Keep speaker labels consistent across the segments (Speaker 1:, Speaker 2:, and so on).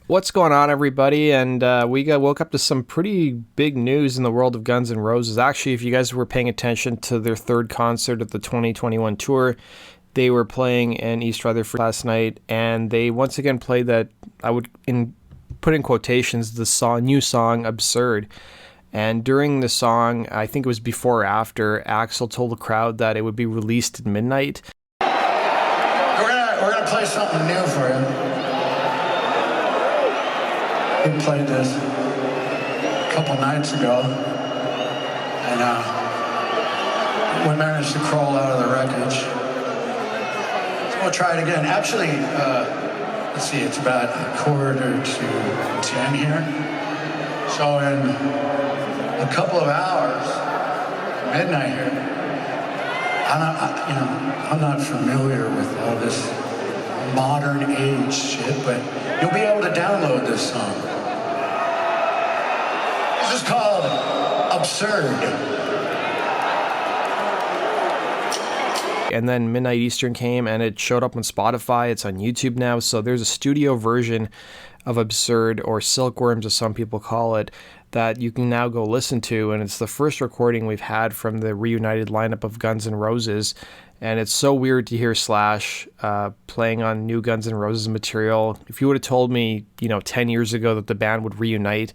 Speaker 1: What's going on, everybody? And woke up to some pretty big news in the world of Guns N' Roses. Actually, if you guys were paying attention to their third concert of the 2021 tour, they were playing in East Rutherford last night, and they once again played that I would put in quotations the new song "Absurd." And during the song, I think it was before or after, Axl told the crowd that it would be released at midnight.
Speaker 2: We're gonna play something new for you. We played this a couple nights ago, and we managed to crawl out of the wreckage. So we'll try it again. Actually, let's see, it's about 9:45 here. So in a couple of hours, midnight here, I'm not familiar with all this modern age shit, but you'll be able to download this song. This is called Absurd.
Speaker 1: And then Midnight Eastern came and it showed up on Spotify. It's on YouTube now. So there's a studio version of Absurd, or Silkworms as some people call it, that you can now go listen to. And it's the first recording we've had from the reunited lineup of Guns N' Roses. And it's so weird to hear Slash playing on new Guns N' Roses material. If you would have told me, 10 years ago that the band would reunite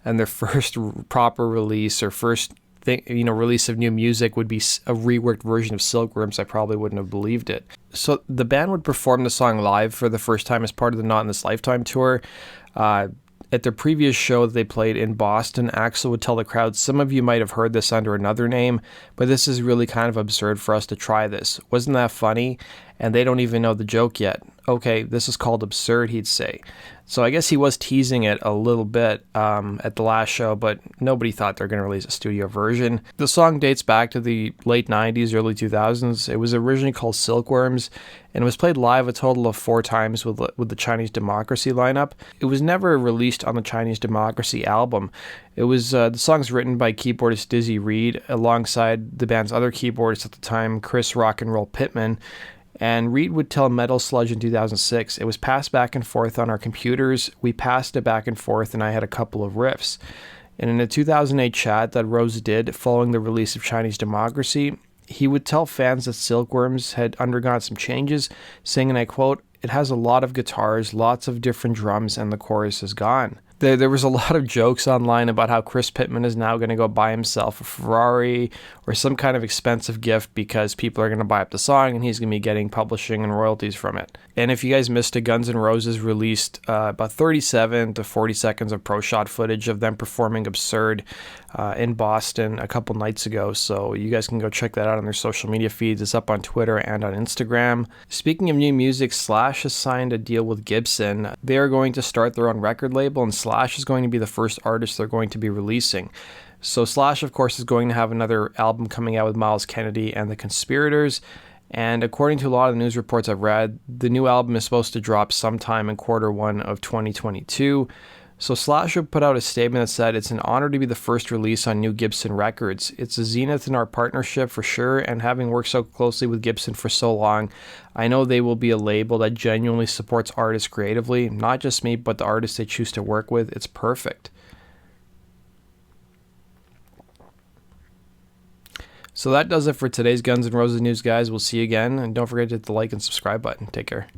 Speaker 1: and their first proper release or first release of new music would be a reworked version of Silkworms, I probably wouldn't have believed it. So the band would perform the song live for the first time as part of the Not in This Lifetime tour. At their previous show that they played in Boston, Axl would tell the crowd, "Some of you might have heard this under another name, but this is really kind of absurd for us to try this. Wasn't that funny? And they don't even know the joke yet. Okay, this is called Absurd," he'd say. So I guess he was teasing it a little bit at the last show, but nobody thought they were going to release a studio version. The song dates back to the late 90s, early 2000s. It was originally called Silkworms, and it was played live a total of 4 times with the Chinese Democracy lineup. It was never released on the Chinese Democracy album. It was the song's written by keyboardist Dizzy Reed alongside the band's other keyboardist at the time, Chris Rock and Roll Pittman. And Reed would tell Metal Sludge in 2006, "It was passed back and forth on our computers. We passed it back and forth, and I had a couple of riffs." And in a 2008 chat that Rose did following the release of Chinese Democracy, he would tell fans that Silkworms had undergone some changes, saying, and I quote, "It has a lot of guitars, lots of different drums, and the chorus is gone." There was a lot of jokes online about how Chris Pittman is now going to go buy himself a Ferrari or some kind of expensive gift because people are going to buy up the song and he's going to be getting publishing and royalties from it. And if you guys missed it, Guns N' Roses released about 37 to 40 seconds of pro shot footage of them performing Absurd in Boston a couple nights ago. So you guys can go check that out on their social media feeds. It's up on Twitter and on Instagram. Speaking of new music, Slash has signed a deal with Gibson. They are going to start their own record label, and Slash is going to be the first artist they're going to be releasing. So Slash, of course, is going to have another album coming out with Miles Kennedy and the Conspirators. And according to a lot of the news reports I've read, the new album is supposed to drop sometime in Q1 of 2022. So Slash put out a statement that said, "It's an honor to be the first release on new Gibson Records. It's a zenith in our partnership for sure, and having worked so closely with Gibson for so long, I know they will be a label that genuinely supports artists creatively, not just me, but the artists they choose to work with. It's perfect." So that does it for today's Guns N' Roses news, guys. We'll see you again, and don't forget to hit the like and subscribe button. Take care.